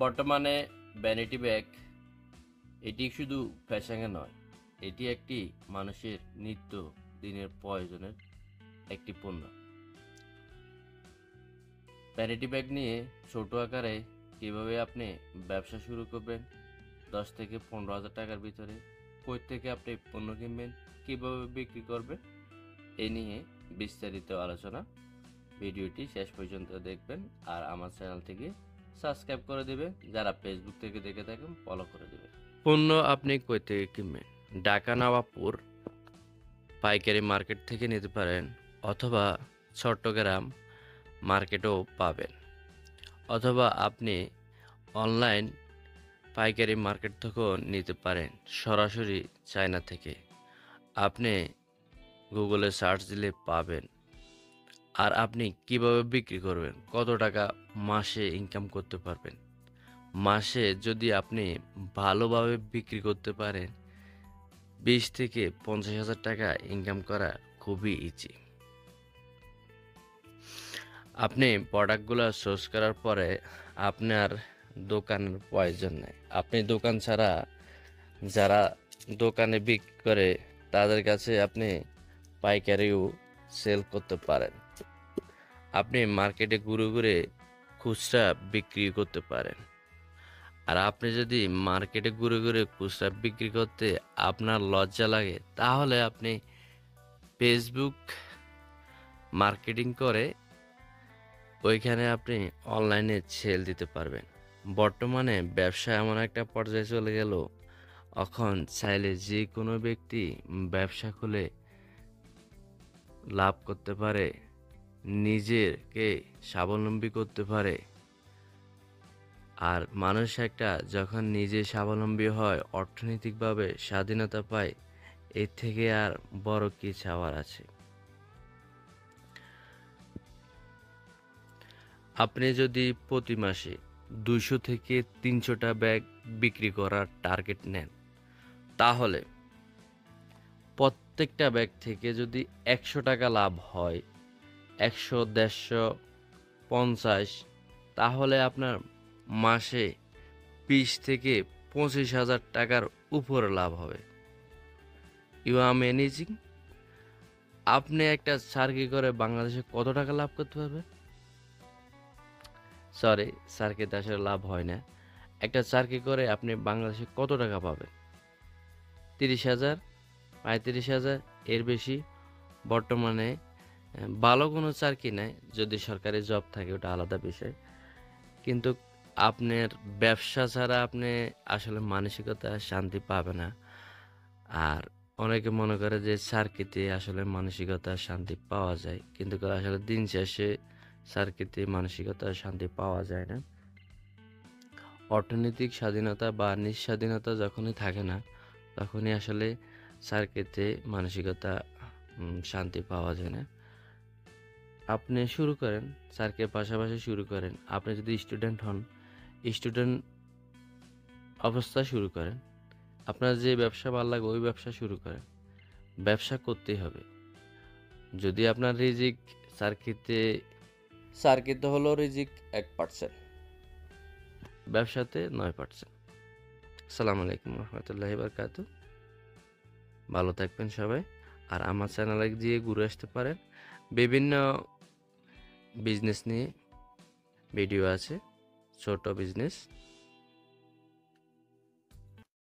বর্তমানে vanity bag এটি শুধু ফ্যাশনে নয়, এটি একটি মানুষের নিত্য দিনের প্রয়োজনের একটি পণ্য। ভ্যানিটি ব্যাগ নিয়ে ছোট আকারে কিভাবে আপনি ব্যবসা শুরু করবেন, 10 থেকে 15,000 টাকার ভিতরে কই থেকে আপনি পণ্য কিনবেন, কিভাবে বিক্রি করবেন, এ নিয়ে বিস্তারিত আলোচনা। ভিডিওটি শেষ পর্যন্ত দেখবেন আর আমার চ্যানেল থেকে সাবস্ক্রাইব করে দেবেন। যারা ফেসবুক থেকে দেখে থাকেন ফলো করে দেবেন। পণ্য আপনি কই থেকে কিনবেন? ঢাকা নবাবপুর পাইকারি মার্কেট থেকে নিতে পারেন, অথবা চট্টগ্রাম মার্কেটও পাবেন, অথবা আপনি অনলাইন পাইকারি মার্কেট থেকেও নিতে পারেন, সরাসরি চায়না থেকে। আপনি গুগলে সার্চ দিলে পাবেন। আর আপনি কিভাবে বিক্রি করবেন, কত টাকা মাসে ইনকাম করতে পারবেন। মাসে যদি আপনি ভালোভাবে বিক্রি করতে পারেন, 20 থেকে 50,000 টাকা ইনকাম করা খুবই ইজি। আপনি প্রোডাক্টগুলো সোর্স করার পরে আপনার দোকানের প্রয়োজন নেই। আপনি দোকান ছাড়া যারা দোকানে বিক্রি করে তাদের কাছে আপনি পাইকারিও সেল করতে পারেন। আপনি মার্কেটে ঘুরে ঘুরে খুচরা বিক্রি করতে পারেন। আর আপনি যদি মার্কেটে ঘুরে ঘুরে খুচরা বিক্রি করতে আপনার লজ্জা লাগে, তাহলে আপনি ফেসবুক মার্কেটিং করে ওইখানে আপনি অনলাইনে সেল দিতে পারবেন। বর্তমানে ব্যবসা এমন একটা পর্যায়ে চলে গেল, এখন চাইলে যে কোনো ব্যক্তি ব্যবসা খুলে লাভ করতে পারে, নিজেকে স্বাবলম্বী করতে পারে। আর মানুষ একটা যখন নিজে স্বাবলম্বী হয়, অর্থনৈতিকভাবে স্বাধীনতা পায়, এর থেকে আর বড় কি চাওয়ার আছে। আপনি যদি প্রতি মাসে 200 থেকে 300টা ব্যাগ বিক্রি করার টার্গেট নেন, তাহলে প্রত্যেকটা ব্যাগ থেকে যদি 100 টাকা লাভ হয়, 100, 150, 50, তাহলে আপনার মাসে 20 থেকে 25,000 টাকার উপরে লাভ হবে। You are managing. আপনি একটা সার্কি করে বাংলাদেশে কত টাকা লাভ করতে পারবেন? সরি, সার্কিতে আসলে লাভ হয় না। একটা সার্কি করে আপনি বাংলাদেশে কত টাকা পাবেন? 30,000, 35,000, এর বেশি বর্তমানে ভালো কোনো চাকরি নাই। যদি সরকারি জব থাকে ওটা আলাদা বিষয়, কিন্তু আপনার ব্যবসা ছাড়া আপনি আসলে মানসিকতা শান্তি পাবে না। আর অনেকে মনে করে যে চাকরিতে আসলে মানসিকতা শান্তি পাওয়া যায়, কিন্তু আসলে দিন শেষে চাকরিতে মানসিকতা শান্তি পাওয়া যায় না। অর্থনৈতিক স্বাধীনতা বা নিঃস্বাধীনতা যখনই থাকে না, তখনই আসলে চাকরিতে মানসিকতা শান্তি পাওয়া যায় না। আপনি শুরু করেন, স্যারকে পাশাপাশি শুরু করেন। আপনি যদি স্টুডেন্ট হন, স্টুডেন্ট অবস্থায় শুরু করেন। আপনার যে ব্যবসা ভালো লাগে ওই ব্যবসা শুরু করেন। ব্যবসা করতেই হবে। যদি আপনার রিজিক সার্কিতে হলো রিজিক 1%, ব্যবসাতে 9%। আসসালামু আলাইকুম রহমতুল্লাহি বারাকাতু। ভালো থাকবেন সবাই। আর আমার চ্যানেলে গিয়ে ঘুরে আসতে পারেন। বিভিন্ন বিজনেস নিয়ে ভিডিও আছে, ছোট বিজনেস।